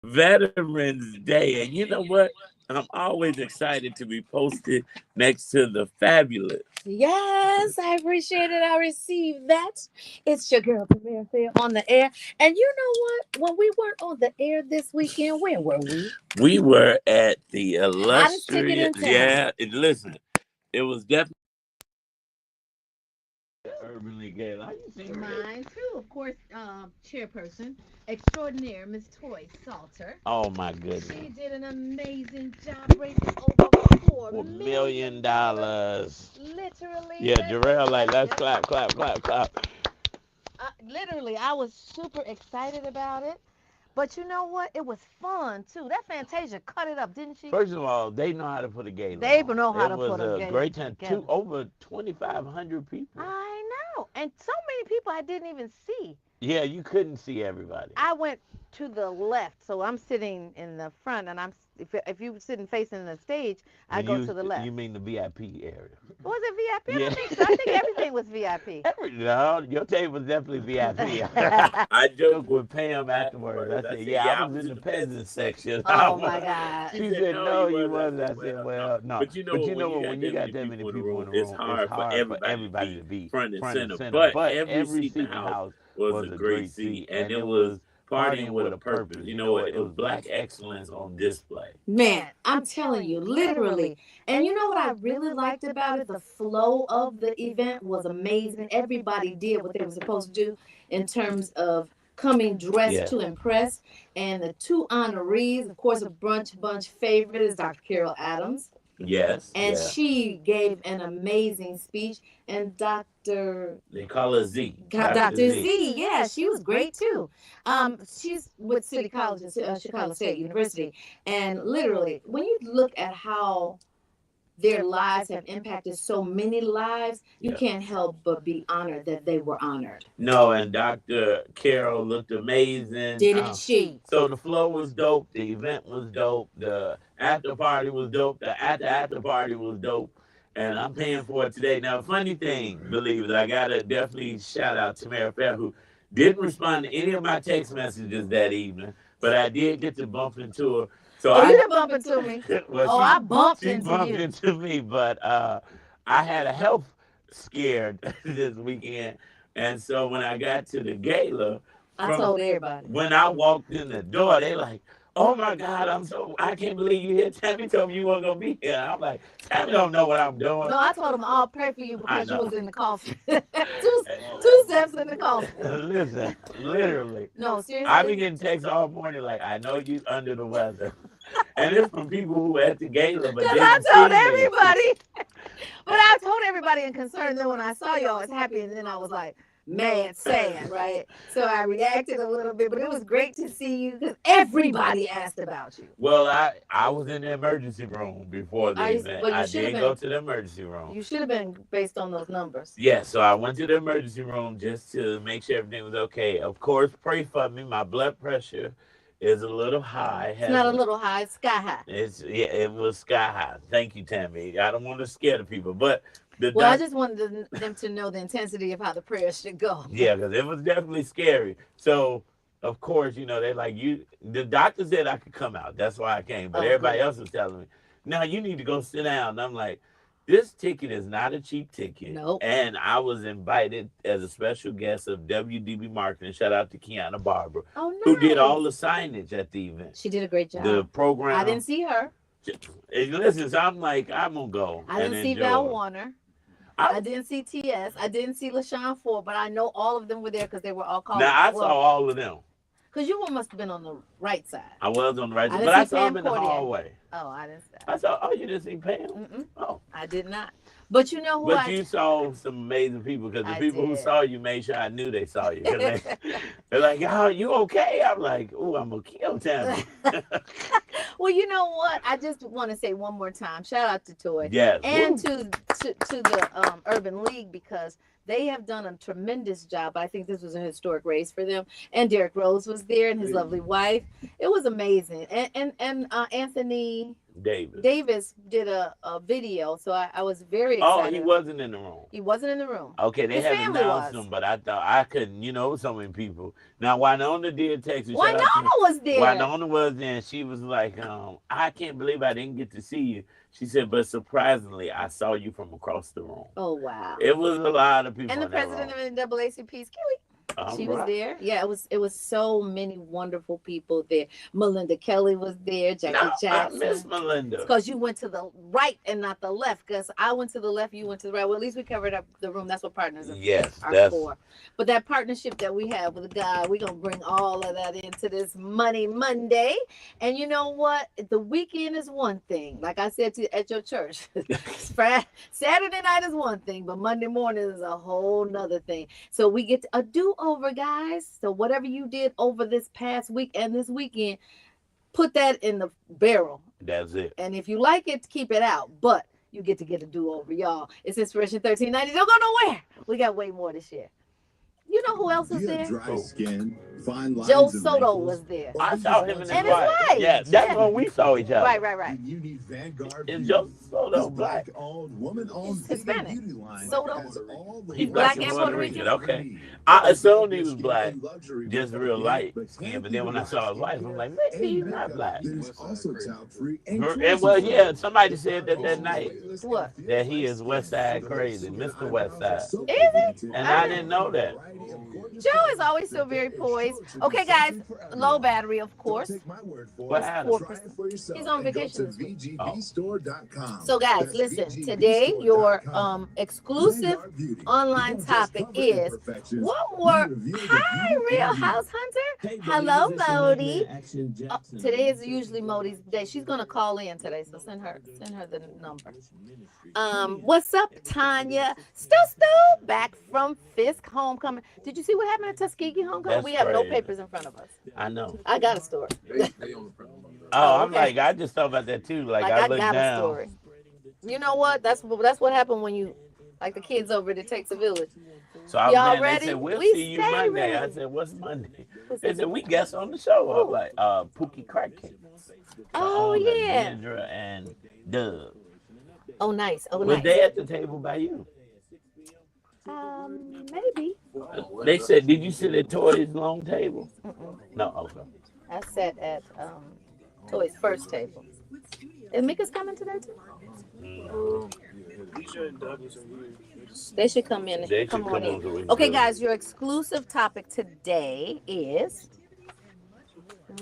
Veterans Day. And you know what? I'm always excited to be posted next to the fabulous. Yes, I appreciate it. I received that. It's your girl, Premier Fair, on the air. And you know what? When we weren't on the air this weekend, where were we? We were at the Hottest ticket illustrious, in town. yeah, listen, it was definitely Urban League game. Are you serious? Mine too, of course. Chairperson extraordinaire Miss Toy Salter. Oh my goodness. She did an amazing job raising over four $4 million. million dollars. Literally. Yeah, Jarrell, like, let's clap, clap, clap, clap. Literally, I was super excited about it. But you know what? It was fun too. That Fantasia cut it up, didn't she? First of all, they know how to put a gala They on. know how It to was put a a gala great time. together. Over 2,500 people. I know. And so many people I didn't even see. Yeah, you couldn't see everybody. I went to the left, so I'm sitting in the front, and if you sitting facing the stage, I go to the left. You mean the VIP area? Was it VIP? I Yeah. don't think so. I think everything was VIP. No, your table was definitely VIP. I joked with Pam afterwards. I said, yeah, I was in the peasant section. Oh my God. She said, no, you wasn't. I said, well, no. But you know what, when you got that many people in the room, it's hard for everybody to be front and center. But every seat in the house was a great seat, and it was partying with a purpose. You know what? It was black excellence on display. Man, I'm telling you, literally. And you know what I really liked about it? The flow of the event was amazing. Everybody did what they were supposed to do in terms of coming dressed to impress. And the two honorees, of course, a Brunch Bunch favorite is Dr. Carol Adams. Yes. And she gave an amazing speech. And Dr. They call her Z. Dr. Z, yeah, she was great too. She's with City College, Chicago State University. And literally, when you look at how their lives have impacted so many lives, you can't help but be honored that they were honored. No, and Dr. Carol looked amazing. Didn't she? So the flow was dope. The event was dope. The after party was dope. The after party was dope. And I'm paying for it today. Now, funny thing, believe it, I got to definitely shout out to Mary Fair, who didn't respond to any of my text messages that evening, but I did get to bump into her. So you didn't bump into me. Well, I bumped into you. She bumped into me, but I had a health scare this weekend. And so when I got to the gala, I told everybody. When I walked in the door, they like, oh my God, I can't believe you here. Tammy told me you weren't going to be here. I'm like, Tammy don't know what I'm doing. No, I told them I'll pray for you because you was in the coffin. two steps in the coffin. Listen, literally. No, seriously. I've been getting texts all morning like, I know you under the weather. And it's from people who were at the gala, but I told everybody. But I told everybody in concern. Then when I saw you, I was happy, and then I was like, mad, sad, right? So I reacted a little bit, but it was great to see you because everybody asked about you. Well, I was in the emergency room before the event. I did go to the emergency room. You should have been based on those numbers. Yeah, so I went to the emergency room just to make sure everything was okay. Of course, pray for me. My blood pressure is a little high. It's not a little high, it's sky high. It was sky high. Thank you, Tammy. I don't want to scare the people, but I just wanted them to know the intensity of how the prayers should go. Yeah, because it was definitely scary. So, of course, they're like, the doctor said I could come out. That's why I came. But everybody else was telling me, no, you need to go sit down. And I'm like, this ticket is not a cheap ticket. Nope. And I was invited as a special guest of WDB Marketing. Shout out to Kiana Barber, who did all the signage at the event. She did a great job. The program. I didn't see her. Listen, so I'm like, I'm going to go. I didn't see Val Warner. I didn't see TS. I didn't see LaShawn Ford, but I know all of them were there because they were all called. Now, I saw all of them. Because you must have been on the right side. I was on the right side, but I saw them in the hallway. Oh, I didn't see. You didn't see Pam? Mm-mm. Oh. I did not. But you know who you saw some amazing people because the people who saw you made sure I knew they saw you. They're like, oh, you okay? I'm like, oh, I'm going to kill Tammy. Well, you know what? I just want to say one more time, shout out to Toy. Yes. And to the Urban League because They have done a tremendous job. I think this was a historic race for them. And Derek Rose was there and his lovely wife. It was amazing. And Anthony Davis. Davis did a video, so I was very Oh, excited. he wasn't in the room. He wasn't in the room. Okay, they His had family announced was. him, but I thought I couldn't. So many people. Now Winona did text me. Shout Winona out to was there. Winona was there, and she was like, I can't believe I didn't get to see you. She said, but surprisingly, I saw you from across the room. Oh wow! It was a lot of people. And the in that president room. of NAACP's Kelly. All She right. was there. Yeah, it was so many wonderful people there. Melinda Kelly was there. Jackie No, I Jackson. miss Melinda. Because you went to the right and not the left. Because I went to the left, you went to the right. Well, at least we covered up the room. That's what partners Yes, are that's for. But that partnership that we have with God, we're going to bring all of that into this Money Monday. And you know what? The weekend is one thing. Like I said at your church, Saturday night is one thing, but Monday morning is a whole nother thing. So we get a do-over, guys. So whatever you did over this past week and this weekend, put that in the barrel. That's it. And if you like it, keep it out. But you get to get a do-over, y'all. It's Inspiration 1390. Don't go nowhere. We got way more this year. You know who else was there? Dry skin, fine lines Joe and Soto wrinkles, was there. I saw him in his And his wife. wife. Yeah, that's Yeah. when we saw each other. Right. You need Vanguard Is Beauty. Joe Soto This black? black-owned, woman-owned He's vegan Hispanic. beauty line Soto. has all the He's black black and and Puerto Puerto Rican. Rican. Okay. I assumed he was Skin black, and luxury just with real organic, light but skin. can't But then when I saw his wife, I'm like, maybe he's not black. That is also talc-free and And well, yeah, somebody said that night What? that he is West Side crazy, Mr. West Side. Is it? And I didn't know that. Joe is always so very poised. Okay, guys, low battery, of course. What happened? He's on vacation this week. VGBstore.com. So, guys, listen. Today, your exclusive online topic is what were hi Real House Hunter. Hello, Modi. Today is usually Modi's day. She's gonna call in today, so send her the number. What's up, Tanya? Stu back from Fisk homecoming. Did you see what happened at Tuskegee homecoming? That's We have no crazy. papers in front of us. I know. I got a story. Oh, I'm okay. like, I just thought about that too. Like, Like I I looked got a down. story. You know what? That's what happened when you like the kids over at It Takes a Village. So I Y'all went in, ready? they said, we'll We see you stay Monday. I ready. said, what's Monday? They said, we guest on the show. I'm like, Pookie Crack Cakes. Oh yeah. Kendra and Doug. Oh nice. Oh Was nice. they at the table by you? Maybe. They said, did you sit at Toy's long table? No, okay. I sat at Toy's first table. Is Mika's coming today too? They should come in. They should Come come on on so we in. can Okay, do it. guys, your exclusive topic today is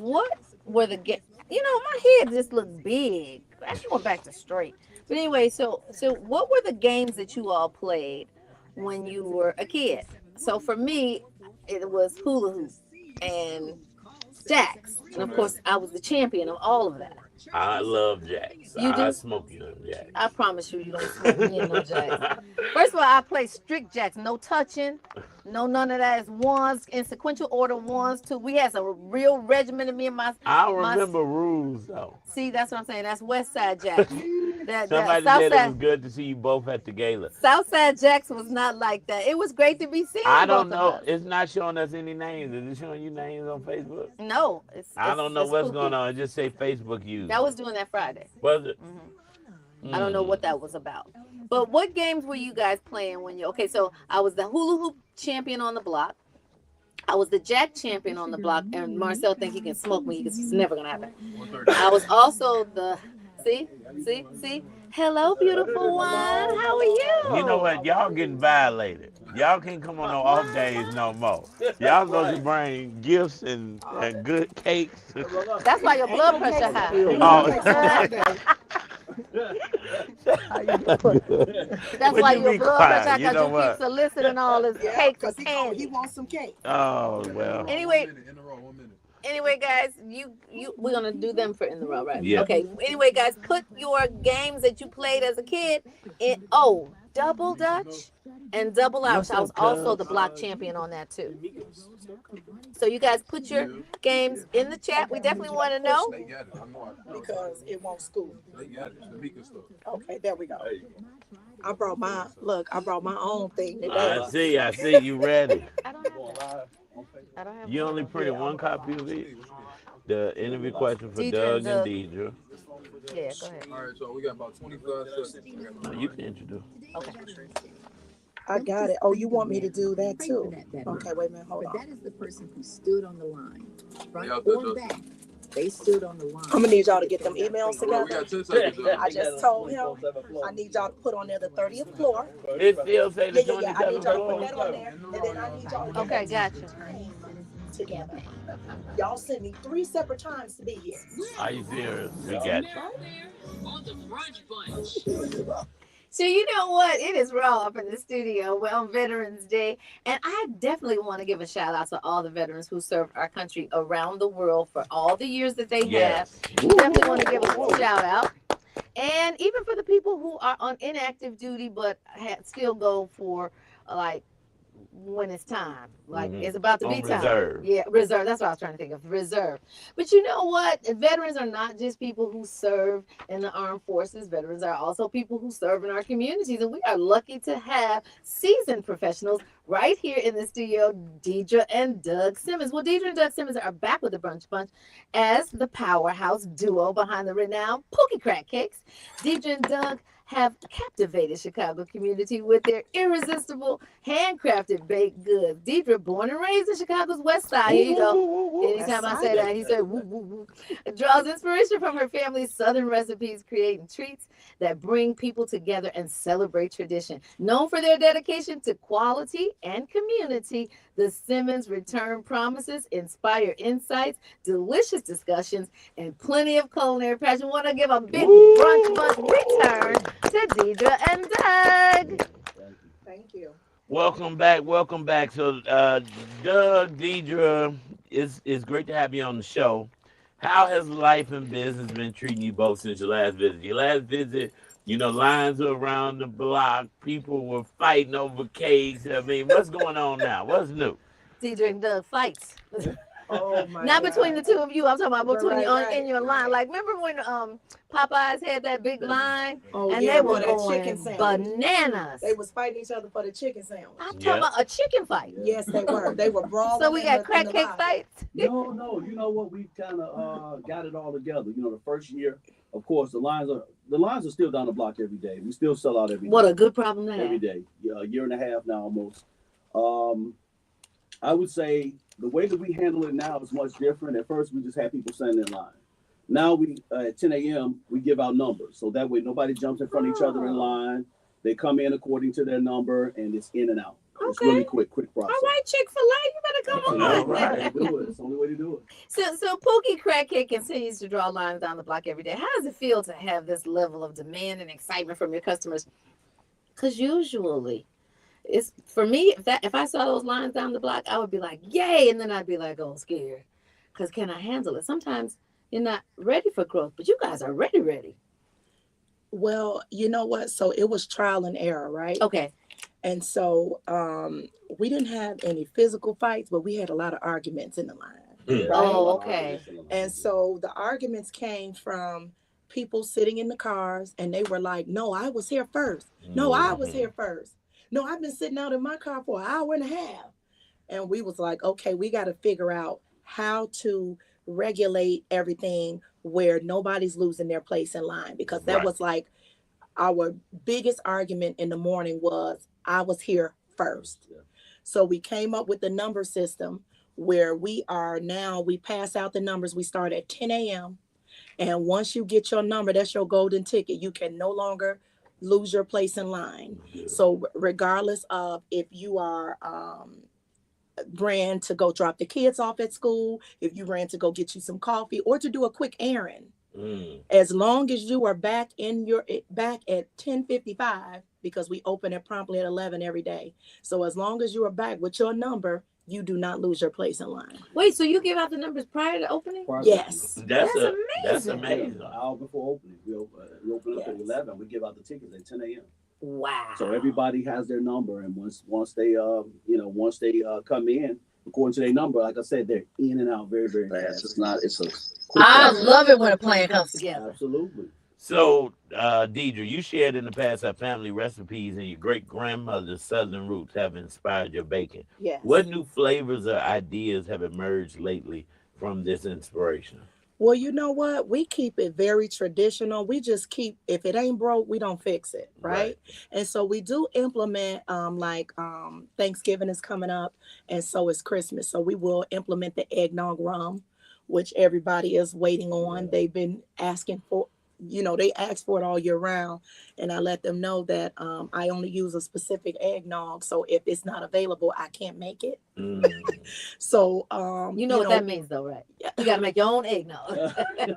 what were the games? You know, my head just looked big. I just went back to straight. But anyway, so what were the games that you all played when you were a kid? So for me, it was hula hoop and jacks, and of course, I was the champion of all of that. I love Jacks. You do? I smoke you on Jacks. I promise you don't smoke me in no jacks. First of all, I play strict jacks, no touching, no none of that. It's ones in sequential order, ones, two. We had a real regimen of me and my. I don't remember rules though. See, that's what I'm saying. That's West Side Jacks. Somebody South said it was Side, good to see you both at the gala. Southside Jacks was not like that. It was great to be seen. I don't both of know. us. It's not showing us any names. Is it showing you names on Facebook? No, I don't know it's what's cool. going on. It just say Facebook used. That was doing that Friday. Was it? I don't know what that was about. But what games were you guys playing when you? Okay, so I was the hula hoop champion on the block. I was the jack champion on the block, and Marcel think he can smoke me because it's never gonna happen. I was also the see. Hello, beautiful one. How are you? You know what? Y'all getting violated. Y'all can't come on no off days no more. Y'all supposed to bring gifts and good cakes. That's why your blood pressure high. That's Would why you your be blood quiet? pressure high You because know you what? keep soliciting all this cakes and candy. He wants some cake. Oh well. Anyway, guys, we're gonna do them for in the row, right? Yeah. Okay. Anyway, guys, put your games that you played as a kid in double dutch and double Irish. What's I was up, also cuz? the block champion on that too. So you guys put your games in the chat. We definitely want to know. Because it won't school. Okay, there we go. I brought my own thing today. I see you ready. I don't have that. I don't have You one of only those. printed one copy of it. The interview question for Deidre and Doug and Doug. Deidre. Yeah, go ahead. All right, so we got about 25 seconds. No, you can introduce. Okay. I got it. Oh, you want me to do that too? Okay, wait a minute. Hold on. That is the person who stood on the line, front Yeah, or back. They stood on the line. I'm gonna need y'all to get them emails All right, we together. got 10 seconds. I just told him I need y'all to put on there the 30th floor. It still say the Yeah. I need 27th y'all to put floor. that on there, and then I need y'all to get Okay, that gotcha. together. Y'all sent me 3 separate times to be here. Are you serious? We got you. On the Brunch Bunch. So you know what? It is raw up in the studio. Well, on Veterans Day, and I definitely want to give a shout out to all the veterans who served our country around the world for all the years that they Yes. have. Definitely want to give a shout out, and even for the people who are on inactive duty but still go for like when it's time. Like Mhm. it's about to On be time. reserve. Yeah, reserve. That's what I was trying to think of. Reserve. But you know what? Veterans are not just people who serve in the armed forces. Veterans are also people who serve in our communities. And we are lucky to have seasoned professionals right here in the studio, Deidre and Doug Simmons. Well, Deidre and Doug Simmons are back with the Brunch Bunch as the powerhouse duo behind the renowned Pookie Crack Cakes. Deidre and Doug have captivated Chicago community with their irresistible handcrafted baked goods. Deidre, born and raised in Chicago's West Side, here you go. Anytime I say that, he said woo woo woo. Draws inspiration from her family's southern recipes, creating treats that bring people together and celebrate tradition. Known for their dedication to quality and community, the Simmons return promises inspire insights, delicious discussions, and plenty of culinary passion. Want to give a big Brunch Bunch return to Deidre and Doug. Thank you. Welcome back. Welcome back. So, Doug, Deidre, it's great to have you on the show. How has life and business been treating you both since your last visit? Your last visit, lines were around the block. People were fighting over cakes. I mean, what's going on now? What's new? Deidre and Doug fights. Oh my Not God. between the two of you. I'm talking about between Right. in your line. Like remember when Popeyes had that big line Oh and yeah, they for were that going chicken sandwich. bananas. They was fighting each other for the chicken sandwich. I'm talking Yeah. about a chicken fight. Yes, they were. They were brawling. So we got in crack the cake lobby. fights. No, you know what? We kind of got it all together. The first year, of course, the lines are still down the block every day. We still sell out every What day. a good problem to Every have. day. Yeah, a year and a half now almost. I would say the way that we handle it now is much different. At first, we just had people standing in line. Now we at 10 a.m. we give out numbers, so that way nobody jumps in front of each other in line. They come in according to their number, and it's in and out. It's Okay. really quick process. All right, Chick-fil-A, you better come All on. right. Do it. It's the only way to do it. So Pookie Crack Cake continues to draw lines down the block every day. How does it feel to have this level of demand and excitement from your customers? Because usually it's for me, if I saw those lines down the block, I would be like, yay, and then I'd be like, oh, scared. Because can I handle it? Sometimes you're not ready for growth, but you guys are ready. Well, you know what? So it was trial and error, right? Okay. And so we didn't have any physical fights, but we had a lot of arguments in the line. Mm. Right? Oh, okay. And so the arguments came from people sitting in the cars and they were like, no, I was here first. No, I was here first. No, I've been sitting out in my car for an hour and a half. And we was like, okay, we got to figure out how to regulate everything where nobody's losing their place in line, because that Right. was like our biggest argument in the morning was I was here first. Yeah. So we came up with the number system where we are now, we pass out the numbers. We start at 10 a.m. And once you get your number, that's your golden ticket. You can no longer lose your place in line. Yeah. So regardless of if you are ran to go drop the kids off at school, if you ran to go get you some coffee or to do a quick errand, as long as you are back at 10:55, because we open it promptly at 11 every day. So as long as you are back with your number, you do not lose your place in line. Wait, so you give out the numbers prior to opening? Yes. That's amazing. amazing. An hour before opening, we open up at Yes. 11. We give out the tickets at 10 a.m. Wow. So everybody has their number, and once they come in according to their number, like I said, they're in and out very very fast. It's a quick I process. love it when a plan comes together. Absolutely. So, Deidre, you shared in the past how family recipes and your great grandmother's southern roots have inspired your baking. What Yes. new flavors or ideas have emerged lately from this inspiration? Well, you know what? We keep it very traditional. We just keep, if it ain't broke, we don't fix it, Right. right? And so we do implement, like Thanksgiving is coming up, and so is Christmas. So we will implement the eggnog rum, which everybody is waiting on. Yeah. They've been asking for, they ask for it all year round, and I let them know that I only use a specific eggnog. So if it's not available, I can't make it. Mm. So You know what that means, though, right? You got to make your own eggnog.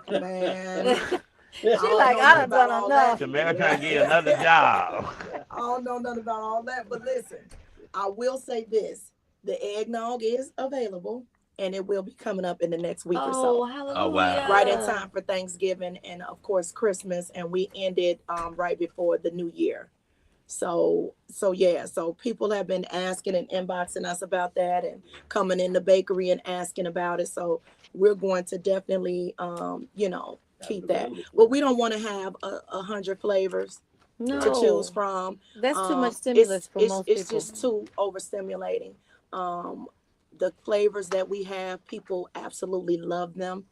man, I She don't like, know I nothing done about done all that. enough. Tamara trying to get another job. I don't know nothing about all that, but listen, I will say this: the eggnog is available, and it will be coming up in the next week or Oh, so. Oh, wow. Right in hallelujah. time for Thanksgiving and of course Christmas, and we ended right before the New Year. So yeah, so people have been asking and inboxing us about that, and coming in the bakery and asking about it. So we're going to definitely, Have it keep that. available But for we don't want to have 100 flavors to right. choose No, from. that's too much It's stimulus for it's most it's people. just too overstimulating. The flavors that we have, people absolutely love them,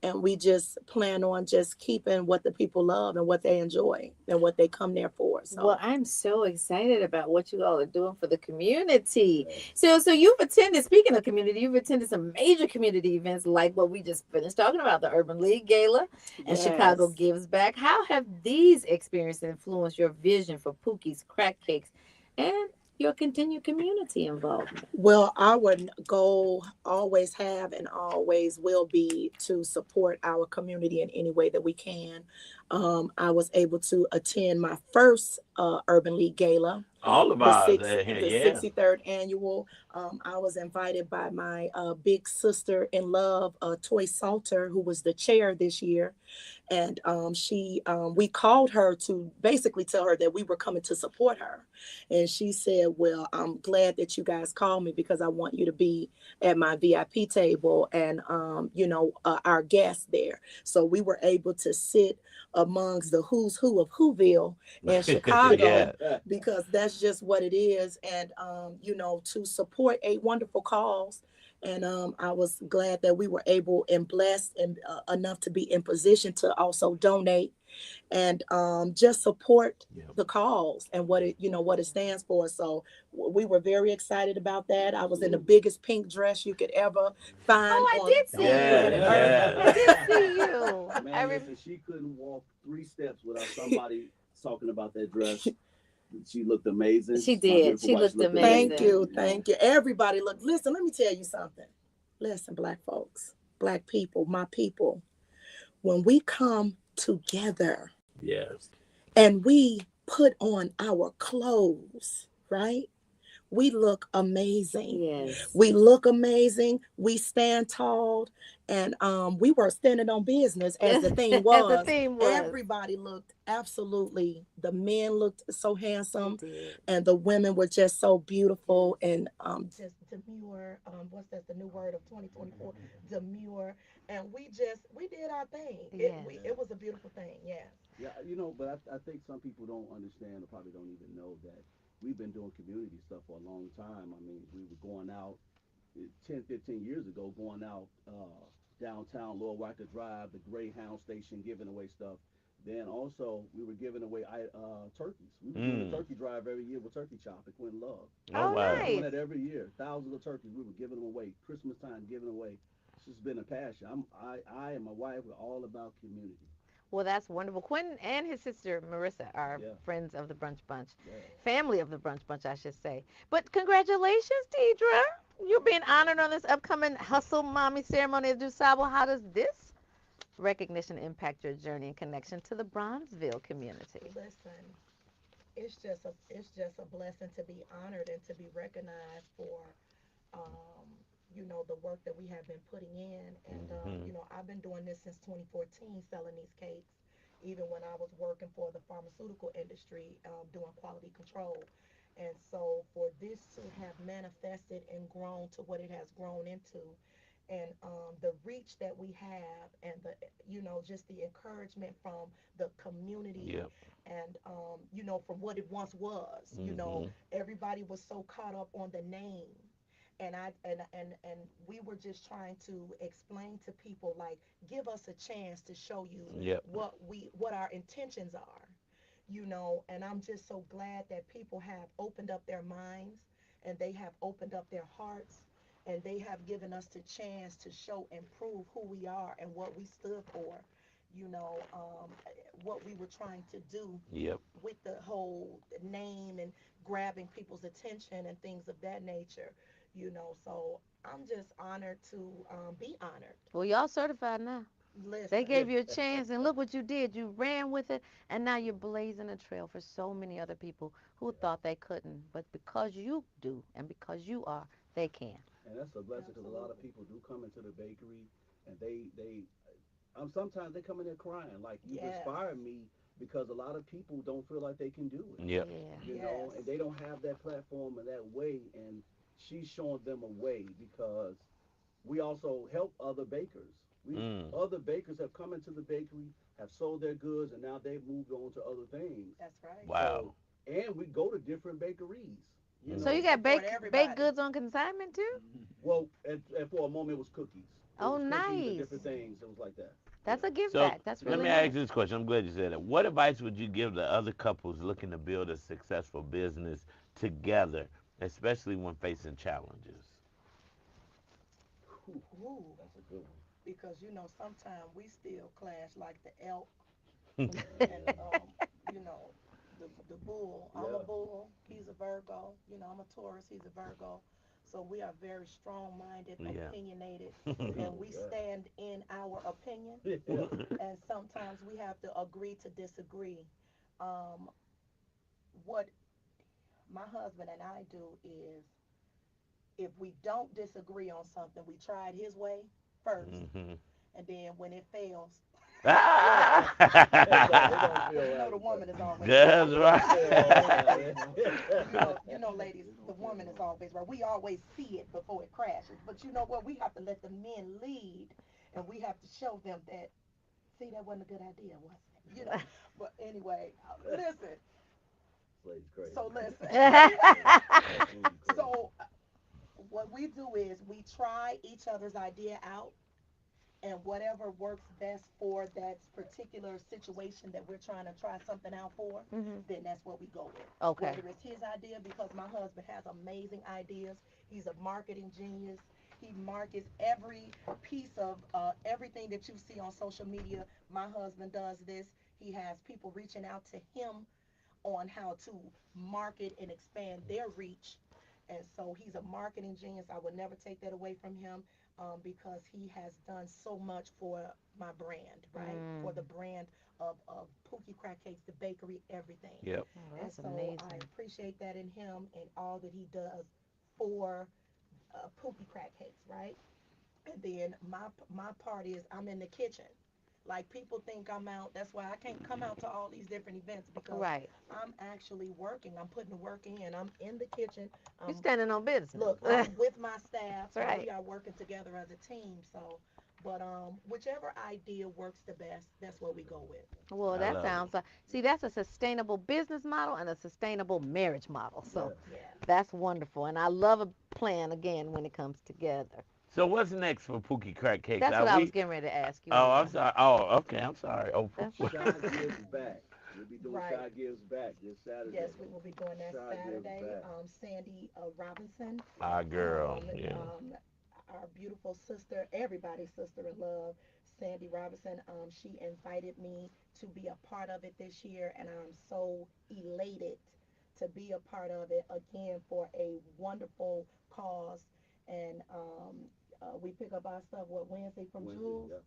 and we just plan on just keeping what the people love and what they enjoy and what they come there for. Well, So I'm so excited about what you all are doing for the community. Yeah. So you've attended, speaking of community, you've attended some major community events like what we just finished talking about, the Urban League Gala and Chicago yes. Gives Back. How have these experiences influenced your vision for Pookie's Crack Cakes and your continued community involvement? Well, our goal always have and always will be to support our community in any way that we can. I was able to attend my first Urban League Gala, All of the ours, six the yeah. 63rd annual. I was invited by my big sister in love, Toy Salter, who was the chair this year, and she we called her to basically tell her that we were coming to support her, and she said, well, I'm glad that you guys called me because I want you to be at my VIP table, and our guests there. So we were able to sit amongst the who's who of Whoville in Yeah. Chicago, because that's just what it is. And to support a wonderful cause. And I was glad that we were able and blessed and enough to be in position to also donate and just support Yeah. the cause and what it stands for. So we were very excited about that. I was in the Absolutely. biggest pink dress you could ever find Oh, I on did see Yeah, planet you. Earth. I yeah. did see you. Man, listen, she couldn't walk 3 steps without somebody talking about that dress. She looked amazing. She My did. beautiful She wife, she looked looked Thank amazing. amazing. you, thank you. Everybody, look, listen. Let me tell you something. Listen, black folks, black people, my people. When we come together Yes. and we put on our clothes, right? We look amazing. Yes. We look amazing. We stand tall. And we were standing on business as the theme As the was. theme was. Everybody looked absolutely, the men looked so They handsome, did. and the women were just so beautiful and just demure. What's that, the new word of 2024? Demure. And we did our thing. It Yes. we it was a beautiful thing. Yes. Yeah, but I think some people don't understand or probably don't even know that we've been doing community stuff for a long time. I mean, we were going out 10, 15 years ago, going out downtown Lower Wacker Drive, the Greyhound station, giving away stuff. Then also we were giving away turkeys. We were doing a Mm. turkey drive every year with Turkey Chop at Quinn Love. Oh, Oh, We were wow. doing nice. that every year. Thousands of turkeys. We were giving them away. Christmas time, giving away. It's just been a passion. I and my wife were all about community. Well, that's wonderful. Quentin and his sister Marissa are Yeah, friends of the Brunch Bunch, yeah. family of the Brunch Bunch, I should say. But congratulations, Deidre. You're being honored on this upcoming Hustle Mommy ceremony at DuSable. How does this recognition impact your journey and connection to the Bronzeville community? Listen, it's just a blessing to be honored and to be recognized for um, the work that we have been putting in. And, Hmm. I've been doing this since 2014, selling these cakes, even when I was working for the pharmaceutical industry, doing quality control. And so for this to have manifested and grown to what it has grown into, and the reach that we have, and the just the encouragement from the community, Yep. and from what it once was. Hmm. Everybody was so caught up on the name, and we were just trying to explain to people, like, give us a chance to show you Yep. what our intentions are. And I'm just so glad that people have opened up their minds, and they have opened up their hearts, and they have given us the chance to show and prove who we are and what we stood for, you know um, what we were trying to do Yep. with the whole name and grabbing people's attention and things of that nature. So I'm just honored to be honored. Well, y'all certified now. They Listen. gave you a chance, and look what you did. You ran with it, and now you're blazing a trail for so many other people who thought they couldn't. But because you do, and because you are, they can. And that's a blessing because a lot of Absolutely. people do come into the bakery and sometimes they come in there crying like you've Yes. inspired me because a lot of people don't feel like they can do it, Yep. Yeah. Yes. and they don't have that platform and that way, and she's showing them a way because we also help other bakers. We Mm. Other bakers have come into the bakery, have sold their goods, and now they've moved on to other things. That's right. So, Wow. and we go to different bakeries. You So Mm. you know, We got support baked everybody. goods on consignment too? well, and for a moment it was cookies. It Oh, was cookies and different nice. things. It was like that. That's Yeah. a give So back. That's let Yeah. really me ask you nice. this question. I'm glad you said that. What advice would you give to other couples looking to build a successful business together, especially when facing challenges? Whew, Ooh, that's a good one. because sometimes we still clash like the elk and Yeah. the bull. I'm a Yeah. bull. He's a Virgo. I'm a Taurus. He's a Virgo. So we are very strong-minded, Yeah. opinionated, and Oh we yeah. stand in our opinion. Yeah. And sometimes we have to agree to disagree. Um, what my husband and I do is, if we don't disagree on something, we try it his way first, Hmm. and then when it fails, Yeah. It don't because feel right. the woman is always right. That's right. Ladies, the woman is always right. We always see it before it crashes. But you know what? We have to let the men lead, and we have to show them that, see, that wasn't a good idea, was it? But anyway, listen. Slade's crazy. So listen. Absolutely crazy. So what we do is we try each other's idea out, and whatever works best for that particular situation that we're trying to try something out for, Hmm. then that's what we go with. Okay. Whether it's his idea, because my husband has amazing ideas, he's a marketing genius. He markets every piece of everything that you see on social media. My husband does this. He has people reaching out to him on how to market and expand their reach. And so he's a marketing genius. I would never take that away from him, because he has done so much for my brand, right? For the Mm. brand of Pookie Crack Cakes, the bakery, everything. Yep. Oh, And that's so I amazing. appreciate that in him and all that he does for Pookie Crack Cakes, right? And then my part is I'm in the kitchen. Like, people think I'm out. That's why I can't come out to all these different events, because Right. I'm actually working. I'm putting the work in. I'm in the kitchen. You're Um, standing on business. Look, I'm with my staff, That's and right. we are working together as a team. So, but whichever idea works the best, that's what we go with. Well, I that love it. sounds like, see, that's a sustainable business model and a sustainable marriage model. So Yeah. Yeah. that's wonderful. And I love a plan again when it comes together. So what's next for Pookie Crack Cakes? That's Are what I was we? getting ready to ask you Oh, I'm anyway. sorry. Oh, okay. I'm sorry. Oh, That's okay. Shy gives back. We'll be doing Right. Shy gives back this Yes, Saturday. we will be doing that Shy gives Saturday. back. Sandy Robinson, our girl. um, Yeah. um, our beautiful sister, everybody's sister in love, Sandy Robinson. She invited me to be a part of it this year, and I'm so elated to be a part of it again for a wonderful cause. And we pick up our stuff Wednesday from Wednesday. Jules. Yeah.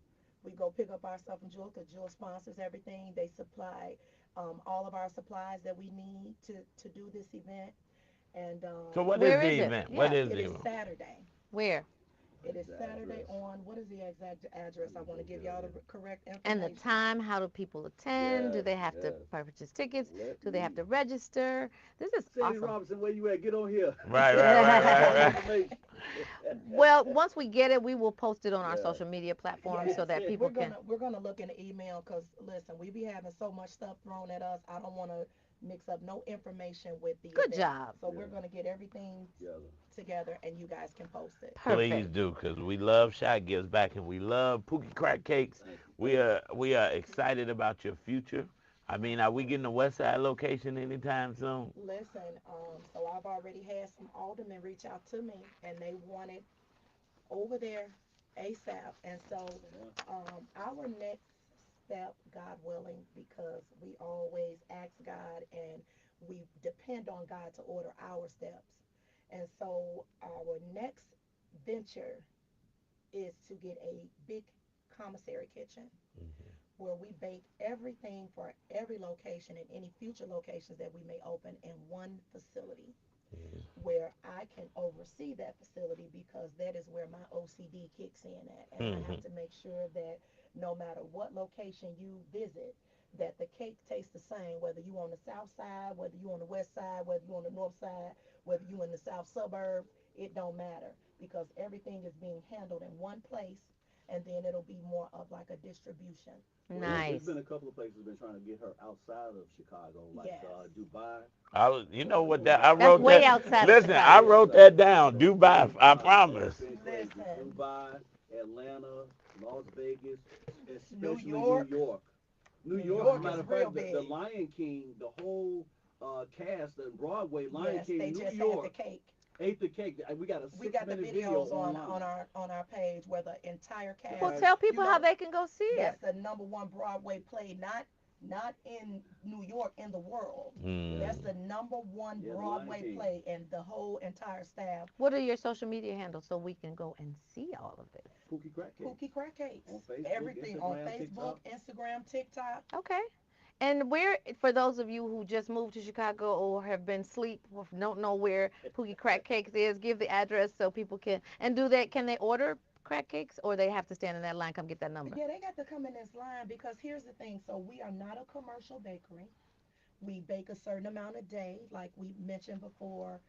We go pick up our stuff from Jules, because Jules sponsors everything. They supply all of our supplies that we need to do this event. And So what is Where the is it? event? What Yeah. is it the is event? Saturday. Where? It is Saturday Address. on, what is the exact address? I want to give y'all the correct And the information. time, how do people attend? Do Yes, they have to yes. purchase tickets? Let Do they have me. to register? This is Sandy awesome. Robinson, where you at? Get on here. Right, right, right, Give right, all the right. information. Well, once we get it, we will post it on our Yeah. social media platforms so Yes, that people we're can. gonna we're gonna look in the email because listen, we be having so much stuff thrown at us. I don't want to mix up no information with the Good event, job. so we're Yeah. gonna get everything Together. together and you guys can post it. Please Perfect. do, because we love Shot Gives Back and we love Pookie Crack Cakes. Thank you. We Thank you. are excited about your future. I mean, are we getting a West Side location anytime soon? Listen, so I've already had some aldermen reach out to me and they want it over there ASAP. And so Yeah. our next step, God willing, because we always ask God and we depend on God to order our steps. And so our next venture is to get a big commissary kitchen where we bake everything for every location and any future locations that we may open in one facility where I can oversee that facility because that is where my OCD kicks in at. And I Mm-hmm. have to make sure that no matter what location you visit, that the cake tastes the same, whether you on the south side, whether you on the west side, whether you on the north side, whether you in the south suburbs, it don't matter because everything is being handled in one place and then it'll be more of like a distribution. Well, there's Nice. been a couple of places been trying to get her outside of Chicago, like Yes. Dubai. You So know we're what gonna that get I her That's wrote way that. outside. outside of Listen, I Chicago. Yes, wrote sir. that down. So it's Dubai, been I so it's promise. been crazy. Listen, Dubai, Atlanta, Las Vegas, New especially New York, York. New New York, as a York matter is of real fact, the big. Lion King, the whole cast and Broadway Lion Yes, King, they New just had the York, cake. ate the cake. We got a We six got the minute video videos on online. our page where the entire Well, cast, Right? tell you people how know, they can go see it. that's the number one Broadway play, not in New York, in the world. Yes. That's Mm. the number one Yeah, the Lion Broadway King. play, and the whole entire staff. What are your social media handles so we can go and see all of this? Pookie Crack Cakes Pookie Crack Cakes, on Facebook, everything on Instagram, Facebook, TikTok. Instagram, TikTok. Okay. And where, for those of you who just moved to Chicago or have been asleep or don't know where Pookie Crack Cakes is, give the address so people can. And do they? Can they order crack cakes or they have to stand in that line? Come get that number. Yeah, they got to come in this line because here's the thing. So we are not a commercial bakery. We bake a certain amount a day, like we mentioned before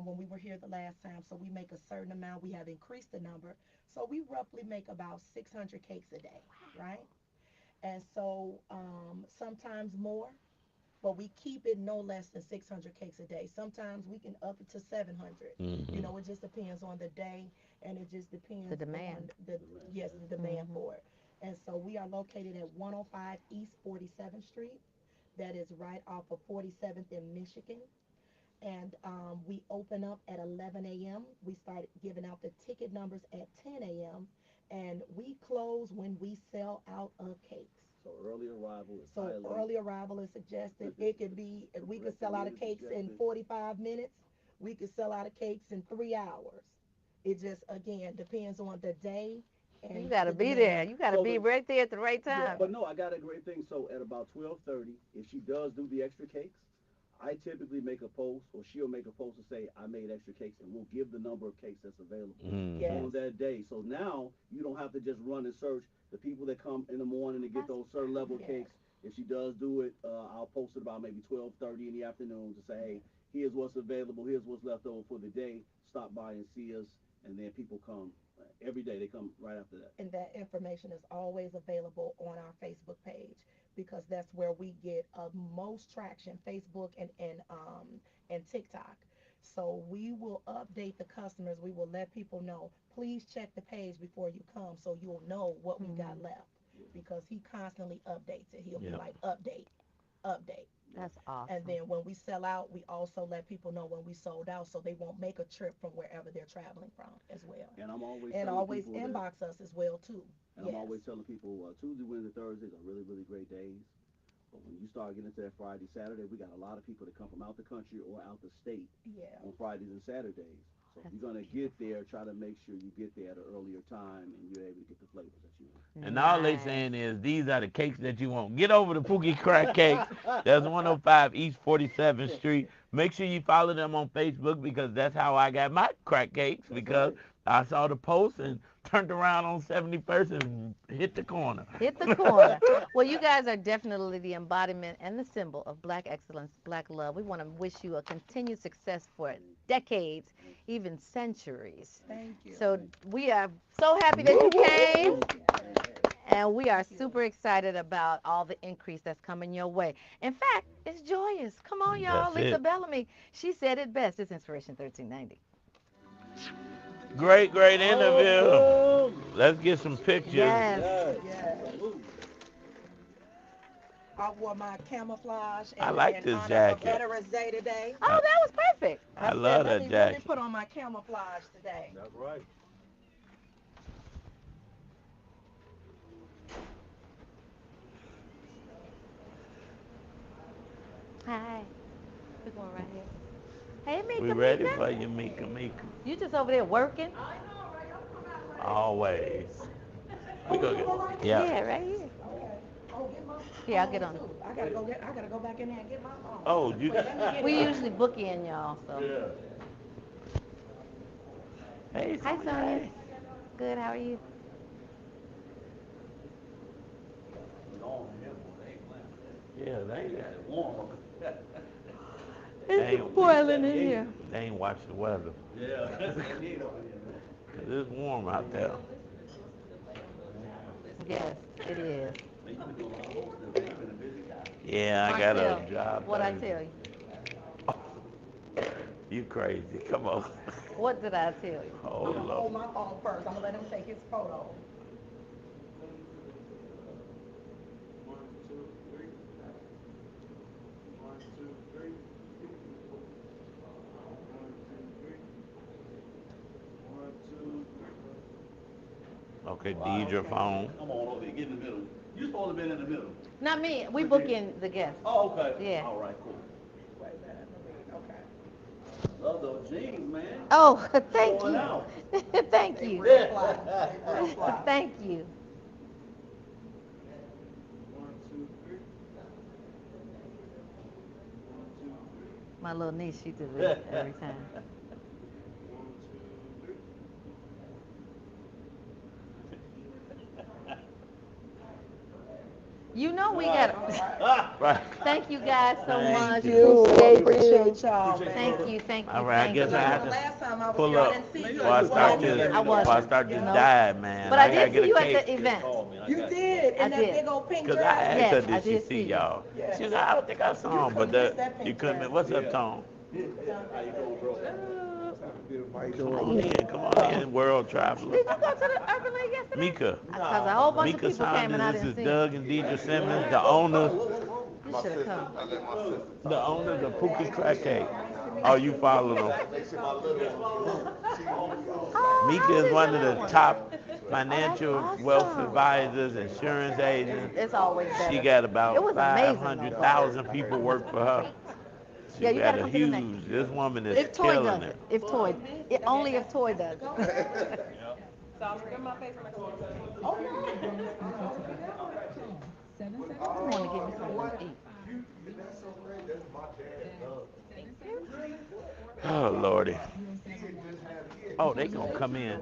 when we were here the last time. So we make a certain amount. We have increased the number. So we roughly make about 600 cakes a day, right? And so sometimes more, but we keep it no less than 600 cakes a day. Sometimes we can up it to 700. You Mm-hmm. know, it just depends on the day and it just The depends on demand. the, yes, Yeah. the demand Hmm. for it. And so we are located at 105 East 47th Street. That is right off of 47th in Michigan. And we open up at 11 a.m. We start giving out the ticket numbers at 10 a.m. And we close when we sell out of cakes. So early arrival is So highly early arrival is suggested. It could be, we could sell out of recommended, cakes in suggested. 45 minutes. We could sell out of cakes in 3 hours. It just, again, depends on the day You and got to the be there. demand. You got to So be the right there at the right time. Yeah. but no, I got a great thing. So at about 12:30, if she does do the extra cakes, I typically make a post, or she'll make a post and say, I made extra cakes, and we'll give the number of cakes that's available Mm-hmm. Yes. on that day. So now you don't have to just run and search. The people that come in the morning to get That's those certain level Yes. cakes, if she does do it, I'll post it about maybe 12:30 in the afternoon to say, hey, here's what's available, here's what's left over for the day. Stop by and see us, and then people come every day. They come right after that. And that information is always available on our Facebook page because that's where we get most traction, Facebook and TikTok. So we will update the customers. We will let people know. Please check the page before you come so you'll know what we got Mhm. left because he constantly updates it. He'll be Yeah. like update, update. Yeah. That's And awesome. then when we sell out, we also let people know when we sold out so they won't make a trip from wherever they're traveling from as well. And I'm always And telling always people that, inbox us as well too. and I'm Yes. always telling people Tuesday, Wednesday, Thursdays are really, really great days. But when you start getting into that Friday, Saturday, we got a lot of people that come from out the country or out the state Yeah. on Fridays and Saturdays. So if That's you're gonna get beautiful. there, try to make sure you get there at an earlier time and you're able to get the flavors that you And all they Nice. saying is these are the cakes that you want. Get over to Pookie Crack Cakes. That's 105 East 47th want. Street. Make sure you follow them on Facebook because that's how I got my crack cakes because I saw the post and turned around on 71st and hit the corner. Hit the corner. Well, you guys are definitely the embodiment and the symbol of Black excellence, Black love. We want to wish you a continued success for decades, even centuries. Thank you. So we are so happy that you came. And we are super excited about all the increase that's coming your way. In fact, it's joyous. Come on, y'all. That's Lisa it. Bellamy, she said it best. It's Inspiration 1390. Great, great interview. Awesome. Let's get some pictures. Yes. Yes. Yeah. I wore my camouflage I in, like in this honor of jacket. Veterans Day today. Oh, that was perfect. I said, love let that me jacket. really put on my camouflage today. That's right. Hi. We're going right here. Hey, Mika, We ready Mika. for you, Mika, Mika. You just over there working? Always. We go get, yeah. Yeah, right here. Oh, get my Here, I'll get on. phone, too. I gotta go back in there and get my phone. Oh, you. Wait, let me get We it. usually book in, y'all, so. Hey, Hi, Sonia. Good, how are you? Yeah, they ain't got it warm. It's boiling in here. They ain't watch the weather. Yeah. 'Cause it's warm out there. Yes, it is. Yeah, I got Marcel, a job. what I tell you? You crazy. Come on. What did I tell you? Oh, I'm gonna hold Lord. my phone first. I'm gonna let him take his photo. Okay, Deidre phone. Come on over here. Get in the middle. You supposed to be in the middle. Not me. We book in the guests. Oh, okay. Yeah. All right, cool. Wait, that okay. Love those jeans, man. Oh, thank Going you. out. Thank you. Real fly. Real fly. Thank you. My little niece, she does it every time. You know we got. Right. Thank you guys so Thank much. you. Appreciate y'all. Thank you. Thank you. All right, I Thank guess you. I have The to last time I was pull here, I up didn't see you. before I start this. I Before I wasn't. start this No. dive, man. But I gotta did get see a you at cake. the event. You did I in that did. big old pink Cause I dress. asked Yes, her, I did she did see see y'all? Yes. She was like, I don't think I saw him, but couldn't miss that you pink couldn't. dress. What's up, Tom? How you doing, bro? Come on in, come on in, world traveler. Did you go to the Urban League yesterday? Mika. Because a whole bunch Mika of people came and I Saunders, this didn't is see them. Doug and Deidre Simmons, the owners, You should have come. of Pookie Crack Cake. Oh, you follow them. Oh, Mika how is did one of you the know? top financial wealth Awesome. advisors, insurance agents. It's always better. She got It about was amazing, though. 500,000 people work for her. She Yeah, you got gotta a come to the next. huge, this woman is If Toy killing does it. it. If Toy. Only if Toy does it. I'm going to get me something to eat. Oh, Lordy. Oh, they gonna come in.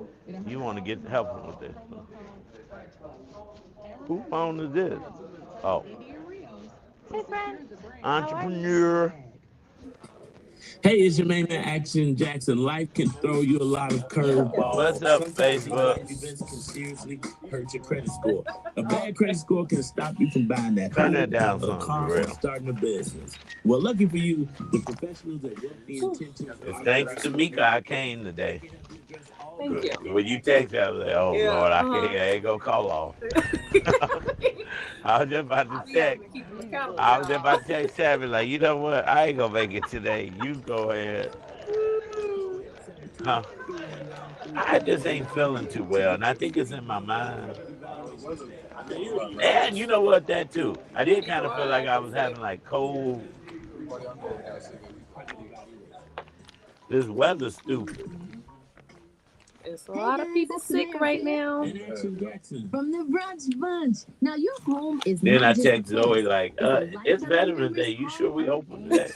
You want to get help them with this. Who phone is this? Oh, Hey, friend. entrepreneur. Hey, it's your main man, Action Jackson. Life can throw you a lot of curveballs. What's up, Sometimes these Facebook? life events can seriously hurt your credit score. A bad credit score can stop you from buying that Turn home, that down a some, car, for or real. starting a business. Well, lucky for you, the professionals at Wealthy Intentions It's thanks to Mika I came today. Thank you. When you text me, I was like, oh, Lord, I can't, I ain't gonna call off. I was just about to text. I was just about to text Savvy, like, you know what? I ain't gonna make it today. You go ahead. Huh? I just ain't feeling too well, and I think it's in my mind. And you know what, that too. I did kind of feel like I was having like cold. This weather's stupid. There's a lot of people sick right now. From the Brunch Bunch. Now your home is Then I not just a text Zoe place. like, It's a it's lifetime Veterans memories Day. You all sure we around open and today?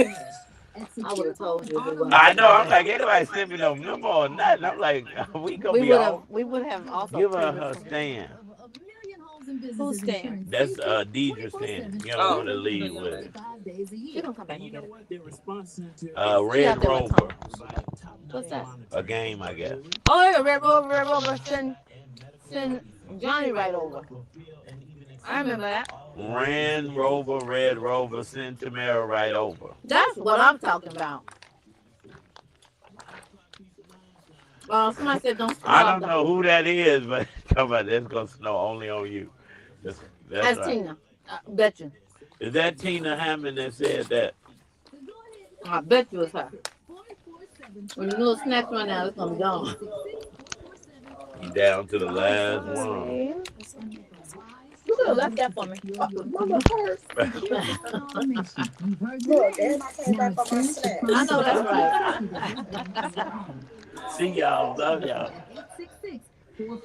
I would have told you if it wasn't I for know. I'm that. like, anybody send me no memo or nothing. I'm like, we gonna We be would have all. we would have also Give her previously. stand. Who's staying? That's Deidre stand. You know, Oh, to okay. lead with it. She gonna come back And and you get know it. what? Their response center She Red out there with Rover, Tom. What's that? a game, I guess. Oh yeah, Red Rover, send Johnny right over. I remember that. Red Rover, send Tamara right over. That's what I'm talking about. Somebody said don't I start don't the. know who that is, but come on, it's gonna snow only on you. That's That's right. Tina. I bet you. Is that Tina Hammond that said that? I bet you it's her. When the little snacks run out, it's gonna be gone. You down to the Oh, last one. sorry. You could have left that for me. Mama purse. Look, and I came back on my snacks. I know that's right. See y'all, love y'all.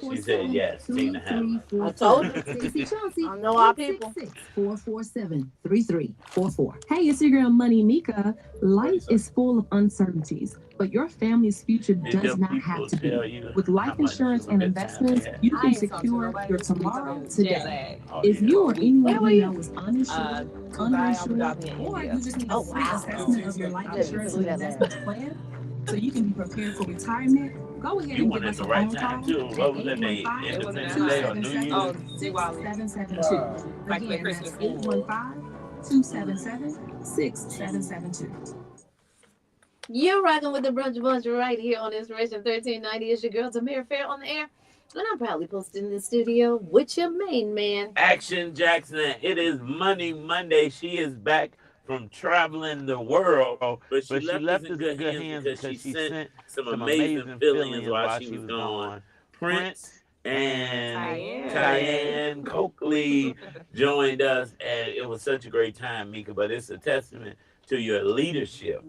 She said yes, Tina Hammond. I told you. Stacy Chelsea. I know our people. 447-3344. Hey, it's your girl Money Mika. Life is full of uncertainties, but your family's future Did does them not people have to tell be. you With how life much insurance of a and good time they investments, had? you I can ain't talking to secure nobody. your We tomorrow talking jet today. lag. Oh, If yeah. you or anyone Where were you you? know is uninsured, Dubai, Abu Dhabi, underinsured, and or India. you just need a Oh free wow. assessment of your life I didn't insurance see and that investment last. plan so you can be prepared for retirement, go ahead You and went give at us the a right phone time call too. at What was that day? 815 It wasn't that Independence Day or high. New 277 Oh, Year's? Diwali. 6772. Like the Again, Christmas that's Eve. 815-277-6772. You're rocking with the Brunch Bunch right here on Inspiration 1390. It's your girl Tamir Fair on the air. And I'm proudly posted in the studio with your main man. Action Jackson. It is Money Monday. She is back from traveling the world, but she left us in good hands because she sent some amazing feelings while she was gone. Prince and Cayenne. Cayenne Coakley joined us, and it was such a great time, Mika. But it's a testament to your leadership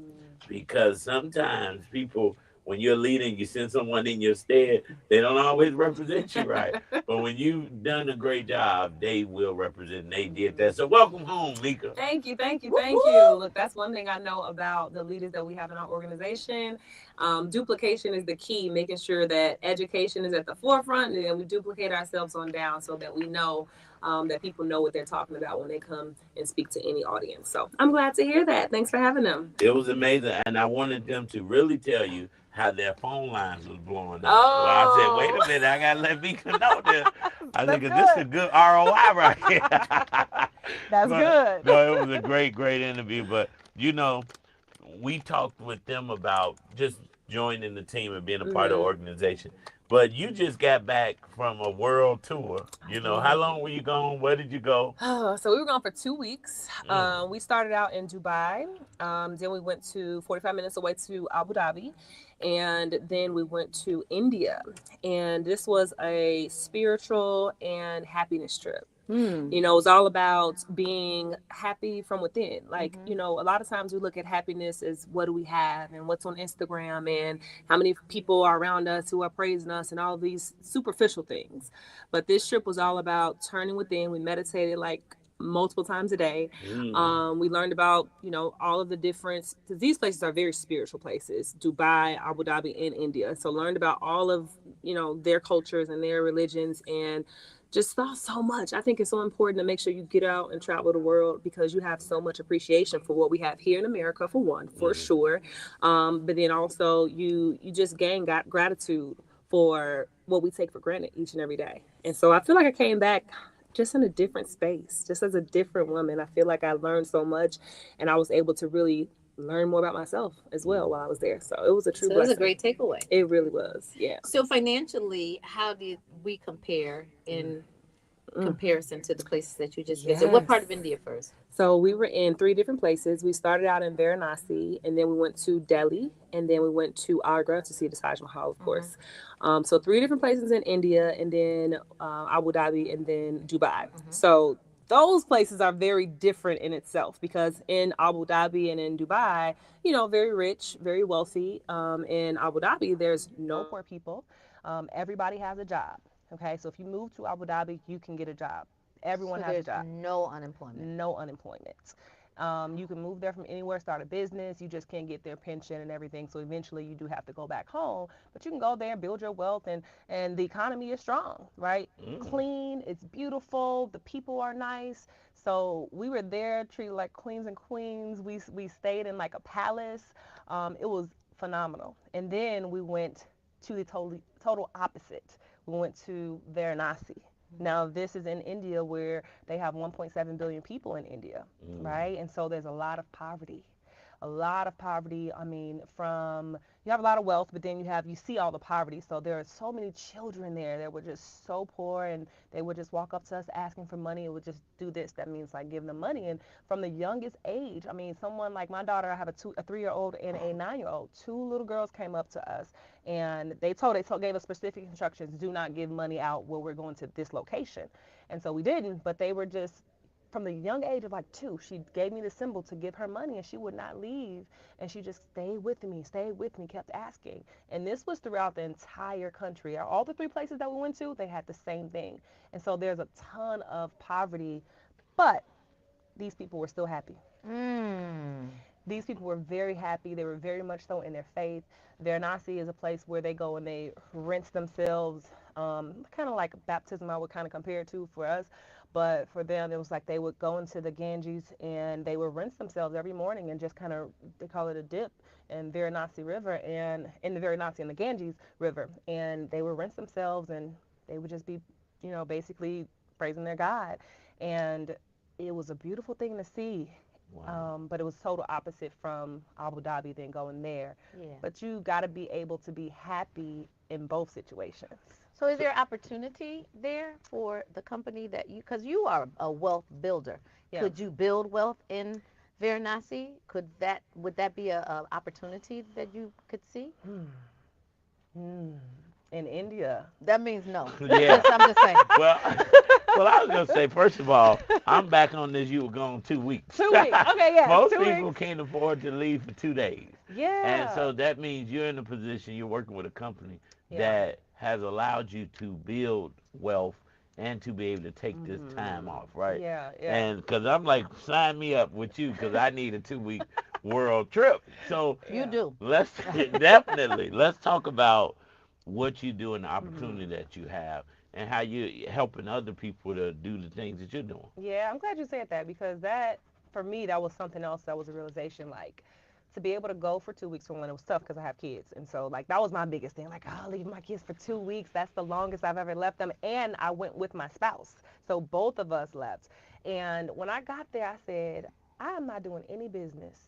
because sometimes people, when you're leading, you send someone in your stead, they don't always represent you right. But when you've done a great job, they will represent. And they did that. So welcome home, Mika. Thank you, thank you, thank you. Look, that's one thing I know about the leaders that we have in our organization. Duplication is the key, making sure that education is at the forefront and then we duplicate ourselves on down so that we know that people know what they're talking about when they come and speak to any audience. So I'm glad to hear that. Thanks for having them. It was amazing, and I wanted them to really tell you how their phone lines was blowing up. Well, I said, wait Oh, a minute, I gotta let Mika know this. I said, That's 'cause this is a good. good ROI right here. That's But good. no, it was a great interview. But you know, we talked with them about just joining the team and being a part of the organization. But you just got back from a world tour. You know, how long were you gone? Where did you go? Oh, so we were gone for 2 weeks. Mm. We started out in Dubai. Then we went to 45 minutes away to Abu Dhabi. And then we went to India. And this was a spiritual and happiness trip. Hmm. You know, it's all about being happy from within. Like, you know, a lot of times we look at happiness as what do we have and what's on Instagram and how many people are around us who are praising us and all these superficial things. But this trip was all about turning within. We meditated like multiple times a day. We learned about, you know, all of the different, because these places are very spiritual places, Dubai, Abu Dhabi, and India. So learned about all of, you know, their cultures and their religions and just saw so much. I think it's so important to make sure you get out and travel the world because you have so much appreciation for what we have here in America, for one, for sure. But then also you just gain gratitude for what we take for granted each and every day. And so I feel like I came back just in a different space, just as a different woman. I feel like I learned so much and I was able to really learn more about myself as well while I was there. So it was a true So it was a blessing. great takeaway. It really was. Yeah. So financially, how did we compare in comparison to the places that you just visited? What part of Yes. India first? So we were in 3 different places. We started out in Varanasi, and then we went to Delhi, and then we went to Agra to see the Taj Mahal, of course. So 3 different places in India, and then Abu Dhabi, and then Dubai. So those places are very different in itself because in Abu Dhabi and in Dubai, you know, very rich, very wealthy. In Abu Dhabi, there's no poor people. Everybody has a job. Okay, so if you move to Abu Dhabi, you can get a job. Everyone So has a there's job, no unemployment. no unemployment. You can move there from anywhere, start a business. You just can't get their pension and everything. So eventually you do have to go back home. But you can go there, build your wealth, and the economy is strong, right? Clean, it's beautiful, the people are nice. So we were there, treated like queens and queens. We stayed in like a palace. It was phenomenal. And then we went to the total opposite. We went to Varanasi. Now, this is in India where they have 1.7 billion people in India, right? And so there's a lot of poverty. A lot of poverty. I mean, from you have a lot of wealth, but then you see all the poverty. So there are so many children there that were just so poor, and they would just walk up to us asking for money and would just do this. That means like give them money. And from the youngest age, I mean, someone like my daughter, I have a 3-year-old and a 9-year-old. Two little girls came up to us, and they gave us specific instructions: do not give money out while we're going to this location. And so we didn't, but they were just from the young age of like 2, she gave me the symbol to give her money, and she would not leave. And she just stayed with me, kept asking. And this was throughout the entire country. All the 3 places that we went to, they had the same thing. And so there's a ton of poverty, but these people were still happy. These people were very happy. They were very much so in their faith. Varanasi is a place where they go and they rinse themselves, kind of like baptism I would kind of compare it to for us. But for them, it was like they would go into the Ganges and they would rinse themselves every morning and just kind of, they call it a dip in Varanasi River, and in the Varanasi and the Ganges River. And they would rinse themselves and they would just be, basically praising their God. And it was a beautiful thing to see. Wow. But it was total opposite from Abu Dhabi than going there. Yeah. But you got to be able to be happy in both situations. So is there opportunity there for the company that because you are a wealth builder. Yeah. Could you build wealth in Varanasi? Would that be a opportunity that you could see? In India. That means no. Yeah. I'm just saying. Well, well, I was gonna say, first of all, I'm back on this. You were gone 2 weeks. 2 weeks. Okay, yeah. Most 2 people weeks. can't afford to leave for 2 days. Yeah. And so that means you're in a position, you're working with a company that has allowed you to build wealth and to be able to take this time off, right? Yeah, yeah. And because I'm like, sign me up with you because I need a 2 week world trip. So You do. let's definitely let's talk about what you do and the opportunity that you have and how you're helping other people to do the things that you're doing. Yeah, I'm glad you said that because that, for me, that was something else that was a realization. Like, to be able to go for 2 weeks for one, it was tough because I have kids. And so, like, that was my biggest thing. Like, oh, leave my kids for 2 weeks. That's the longest I've ever left them. And I went with my spouse. So both of us left. And when I got there, I said, I am not doing any business.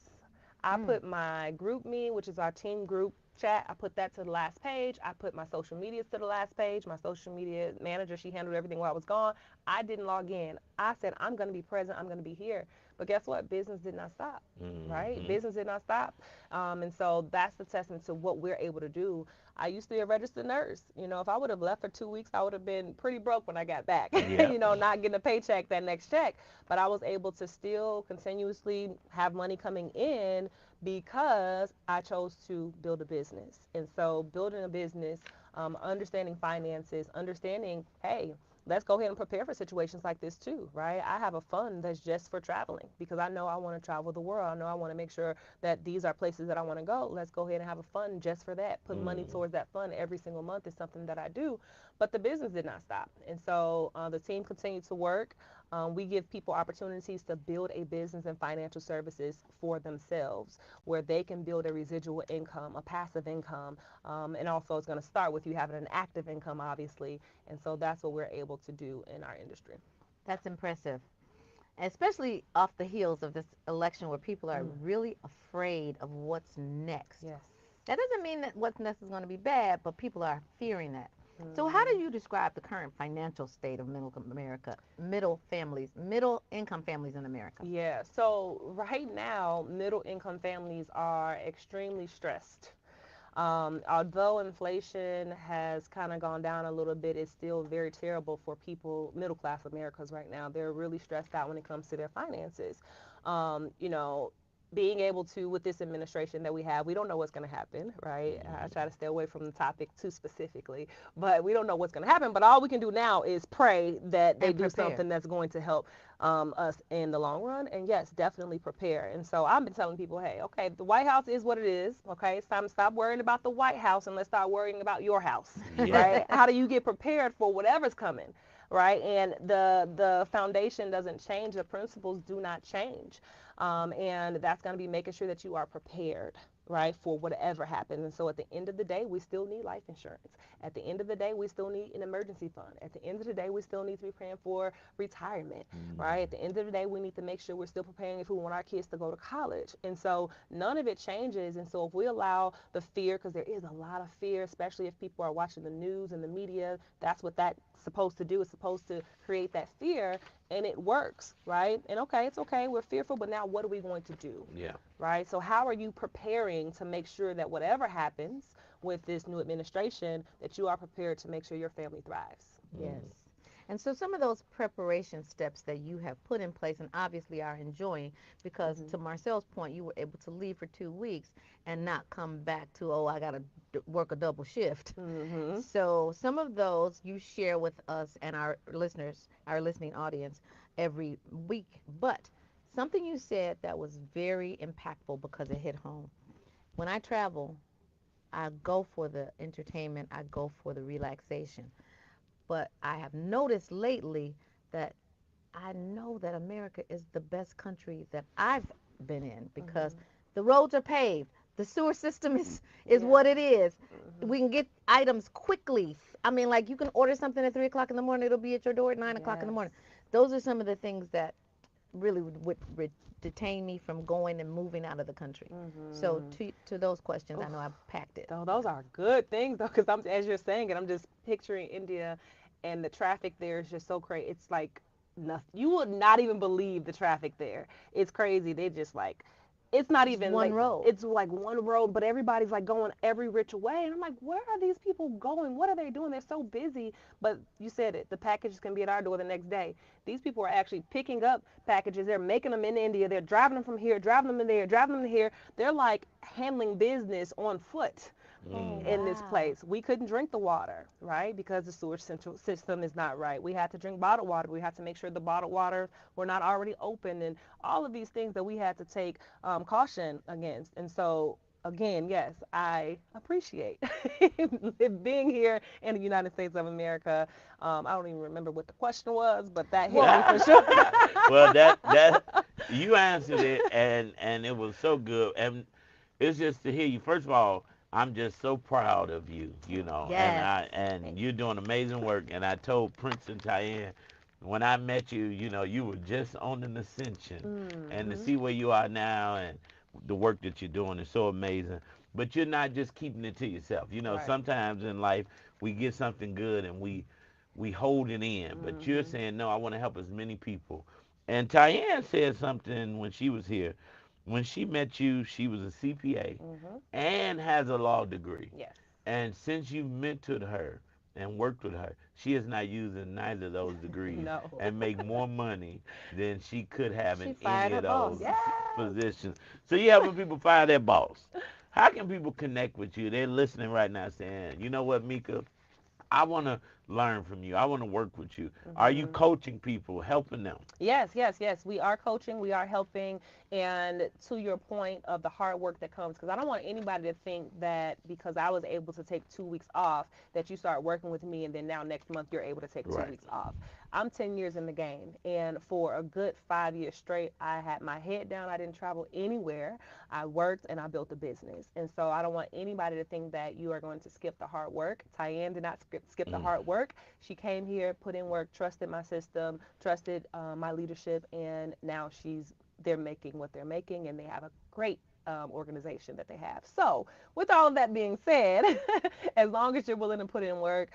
I put my group me, which is our team group chat, I put that to the last page. I put my social medias to the last page. My social media manager, she handled everything while I was gone. I didn't log in. I said, I'm going to be present. I'm going to be here. But guess what? Business did not stop, right? Business did not stop. And so that's the testament to what we're able to do. I used to be a registered nurse. You know, if I would have left for 2 weeks, I would have been pretty broke when I got back, Yeah. you know, not getting a paycheck that next check. But I was able to still continuously have money coming in because I chose to build a business. And so building a business, understanding finances, understanding, hey, let's go ahead and prepare for situations like this too, right? I have a fund that's just for traveling because I know I want to travel the world. I know I want to make sure that these are places that I want to go. Let's go ahead and have a fund just for that. Put money towards that fund every single month is something that I do. But the business did not stop. And so the team continued to work. We give people opportunities to build a business and financial services for themselves where they can build a residual income, a passive income, and also it's going to start with you having an active income, obviously. And so that's what we're able to do in our industry. That's impressive. Especially off the heels of this election where people are really afraid of what's next. Yes. That doesn't mean that what's next is going to be bad, but people are fearing that. So how do you describe the current financial state of middle America, middle income families in America? Yeah, so right now, middle income families are extremely stressed. Although inflation has kind of gone down a little bit, it's still very terrible for people, middle class Americans right now. They're really stressed out when it comes to their finances. You know, being able to, with this administration that we have, we don't know what's going to happen, right? I try to stay away from the topic too specifically, but we don't know what's going to happen. But all we can do now is pray that they And do prepare. something that's going to help us in the long run. And yes, definitely prepare. And so I've been telling people, hey, okay, the White House is what it is. Okay, it's time to stop worrying about the White House and let's start worrying about your house, Yeah. right? How do you get prepared for whatever's coming? Right, and the foundation doesn't change, the principles do not change, and that's going to be making sure that you are prepared, right, for whatever happens. And so at the end of the day, we still need life insurance. At the end of the day, we still need an emergency fund. At the end of the day, we still need to be preparing for retirement, right? At the end of the day, we need to make sure we're still preparing if we want our kids to go to college. And so none of it changes. And so if we allow the fear, because there is a lot of fear, especially if people are watching the news and the media, that's what that's supposed to do. It's supposed to create that fear, and it works, right? And okay, it's okay, we're fearful, but now what are we going to do? Yeah. Right? So how are you preparing to make sure that whatever happens with this new administration, that you are prepared to make sure your family thrives? Yes. And so some of those preparation steps that you have put in place and obviously are enjoying, because to Marcel's point, you were able to leave for 2 weeks and not come back to, oh, I got to work a double shift. Mm-hmm. So some of those you share with us and our listeners, our listening audience every week. But something you said that was very impactful because it hit home. When I travel, I go for the entertainment, I go for the relaxation. But I have noticed lately that I know that America is the best country that I've been in because the roads are paved. The sewer system is Yeah. what it is. Mm-hmm. We can get items quickly. I mean, like you can order something at 3 o'clock in the morning, it'll be at your door at 9 o'clock in the Yes. morning. Those are some of the things that really would detain me from going and moving out of the country. So to those questions, I know I packed it. So those are good things though, because I'm, as you're saying it, I'm just picturing India, and the traffic there is just so crazy. It's like nothing. You would not even believe the traffic there. It's crazy. They just like, it's not It's even one like, road. it's like one road, but everybody's like going every which way, and I'm like, where are these people going? What are they doing? They're so busy. But you said it. The packages can be at our door the next day. These people are actually picking up packages. They're making them in India. They're driving them from here, driving them in there, driving them to here. They're like handling business on foot Oh, in this wow. place. We couldn't drink the water, right? Because the sewage central system is not right. We had to drink bottled water. We had to make sure the bottled water were not already open, and all of these things that we had to take caution against. And so, again, yes, I appreciate being here in the United States of America. I don't even remember what the question was, but that hit me for sure. Well, that you answered it, and it was so good, and it's just to hear you. First of all, I'm just so proud of you, and Yes. you're doing amazing work. And I told Prince and Tyann when I met you, you were just on an ascension, and to see where you are now and the work that you're doing is so amazing. But you're not just keeping it to yourself. Right. Sometimes in life we get something good and we hold it in, but you're saying no. I want to help as many people. And Tyann said something when she was here. When she met you, she was a CPA and has a law degree. Yes. And since you've mentored her and worked with her, she is not using neither of those degrees No. and make more money than she could have She in fired any her of boss. those Yes. positions. So you helping people fire their boss. How can people connect with you? They're listening right now saying, you know what, Mika? I want to learn from you. I want to work with you. Are you coaching people, helping them? Yes, yes, yes. We are coaching, we are helping, and to your point of the hard work that comes, because I don't want anybody to think that because I was able to take 2 weeks off, that you start working with me and then now next month you're able to take two Right. weeks off. I'm 10 years in the game, and for a good 5 years straight, I had my head down. I didn't travel anywhere. I worked and I built a business. And so I don't want anybody to think that you are going to skip the hard work. Tyann did not skip the Mm. hard work. She came here, put in work, trusted my system, trusted my leadership, and now they're making what they're making, and they have a great organization that they have. So, with all of that being said, as long as you're willing to put in work,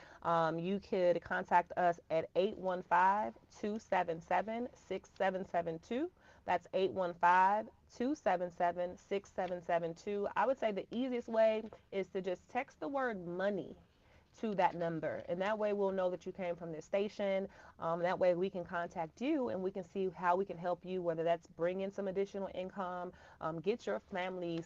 you could contact us at 815-277-6772. That's 815-277-6772. I would say the easiest way is to just text the word money to that number. And that way we'll know that you came from this station. That way we can contact you and we can see how we can help you, whether that's bring in some additional income, get your family's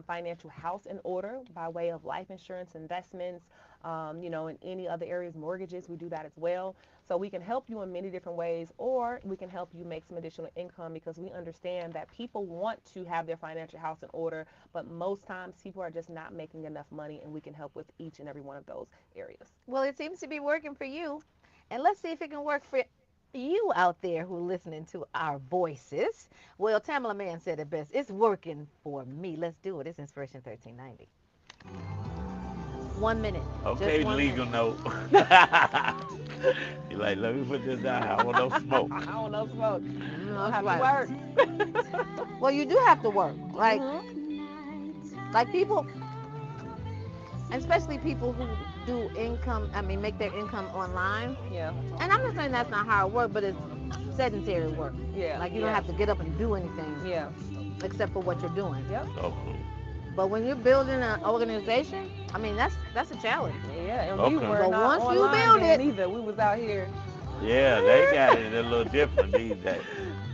financial house in order by way of life insurance, investments, in any other areas, mortgages, we do that as well. So we can help you in many different ways, or we can help you make some additional income because we understand that people want to have their financial house in order, but most times people are just not making enough money, and we can help with each and every one of those areas. Well, it seems to be working for you. And let's see if it can work for you out there who are listening to our voices. Well, Tamala Mann said it best. It's working for me. Let's do it. It's Inspiration 1390. 1 minute. Okay, Just 1 legal minute. note. You like, let me put this down. I want no smoke. I don't know smoke. That's Have right. to work. Well, you do have to work. Like people, and especially people who do make their income online. Yeah. And I'm not saying that's not hard work, but it's sedentary work. Yeah. Like you don't have to get up and do anything. Yeah. Except for what you're doing. Yep. Okay. But when you're building an organization, I mean that's a challenge. Yeah, and Okay. we were But not once you online build then it, either. We was out here. Yeah, they got it a little different these days.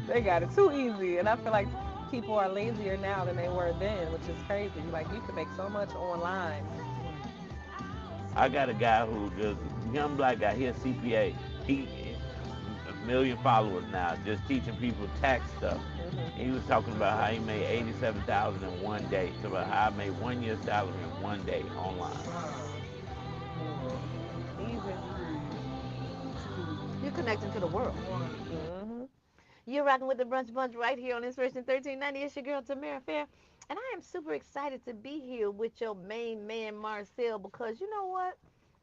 They got it too easy, and I feel like people are lazier now than they were then, which is crazy. Like you can make so much online. I got a guy who just young black guy. He a CPA. He a million followers now, just teaching people tax stuff. He was talking about how he made 87,000 in one day. So about how I made 1 year's salary in one day online. Easy. you're connecting to the world. Mm-hmm. You're rocking with the Brunch Bunch right here on Inspiration 1390. It's your girl Tamara Fair, and I am super excited to be here with your main man Marcel because you know what?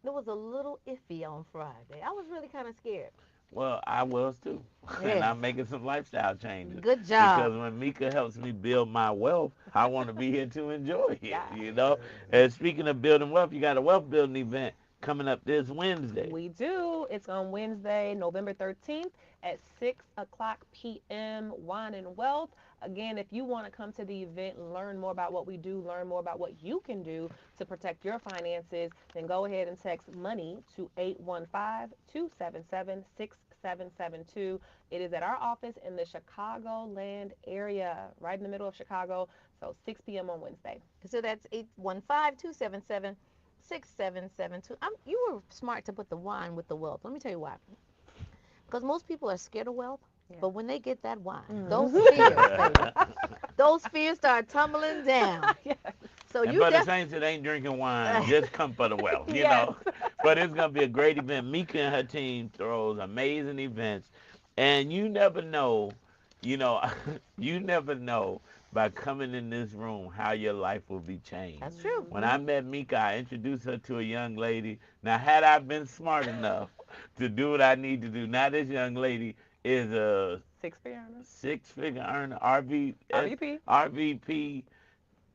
There was a little iffy on Friday. I was really kind of scared. Well, I was too. And Yeah. I'm making some lifestyle changes. Good job. Because when Mika helps me build my wealth, I want to be here to enjoy it, Yeah. you know? And speaking of building wealth, you got a wealth building event coming up this Wednesday. We do. It's on Wednesday, November 13th at 6 o'clock p.m. Wine and Wealth. Again, if you want to come to the event, learn more about what we do, learn more about what you can do to protect your finances, then go ahead and text money to 815-277-6772. It is at our office in the Chicagoland area, right in the middle of Chicago. So 6 p.m. on Wednesday. So that's 815-277-6772. You were smart to put the wine with the wealth. Let me tell you why. Because most people are scared of wealth, but when they get that wine, those fears, baby, those fears start tumbling down. Yes. So And you for the saints that ain't drinking wine, just come for the wealth, you know. But it's going to be a great event. Mika and her team throws amazing events. And you never know, you know, you never know by coming in this room how your life will be changed. That's true. When I met Mika, I introduced her to a young lady. Now, had I been smart enough to do what I need to do, now this young lady is a six-figure earner, RVP,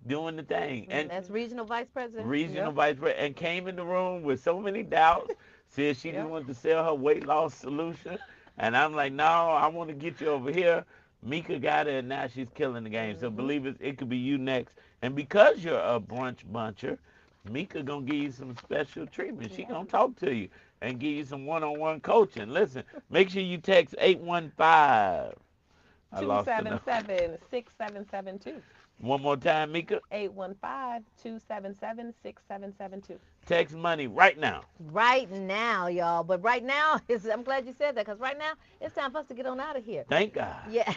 doing the thing. And that's regional vice president. Vice president, and came in the room with so many doubts. Said she just wanted to sell her weight loss solution, and I'm like, no, I want to get you over here. Mika got it, and now she's killing the game. So believe it could be you next. And because you're a brunch buncher, Mika gonna give you some special treatment. She gonna talk to you and give you some one-on-one coaching. Listen, make sure you text 815. 277-6772. One more time, Mika. 815-277-6772. Text money right now. Right now, y'all. But right now, I'm glad you said that because right now, it's time for us to get on out of here. Thank God. Yeah.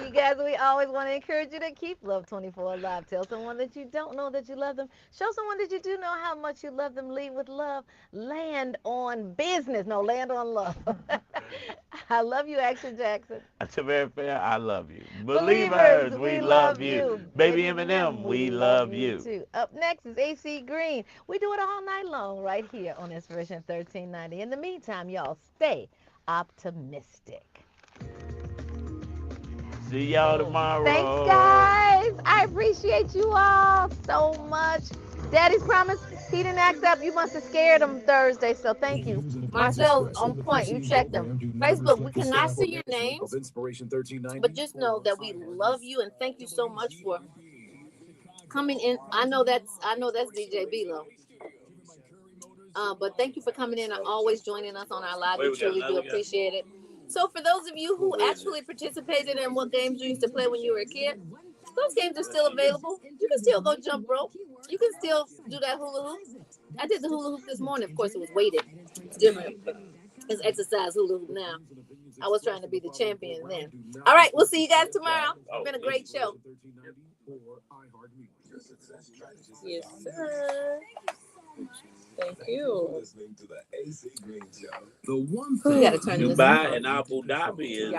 You guys, we always want to encourage you to keep Love 24 alive. Tell someone that you don't know that you love them. Show someone that you do know how much you love them. Lead with love. Land on business. No, land on love. I love you, Action Jackson. That's a very fair. I love you. Believers, we love you. Baby Eminem, we love you. Too. Up next is AC Green. We do it all night long right here on Inspiration 1390. In the meantime, y'all, stay optimistic. See y'all tomorrow. Thanks, guys. I appreciate you all so much. Daddy's promise, he didn't act up. You must have scared him Thursday, so thank you. Marcel, on point. You checked them. Facebook, we cannot see your names, but just know that we love you and thank you so much for coming in. I know that's DJ Bilo. But thank you for coming in and always joining us on our live. Wait, We we got truly do another guy? appreciate it. So for those of you who actually participated in what games you used to play when you were a kid, those games are still available. You can still go jump rope. You can still do that hula hoop. I did the hula hoop this morning. Of course, it was weighted. It's different. It's exercise hula hoop now. I was trying to be the champion then. All right, we'll see you guys tomorrow. It's been a great show. Yes, sir. Thank you. The one We thing gotta turn this Dubai and Abu Dhabi is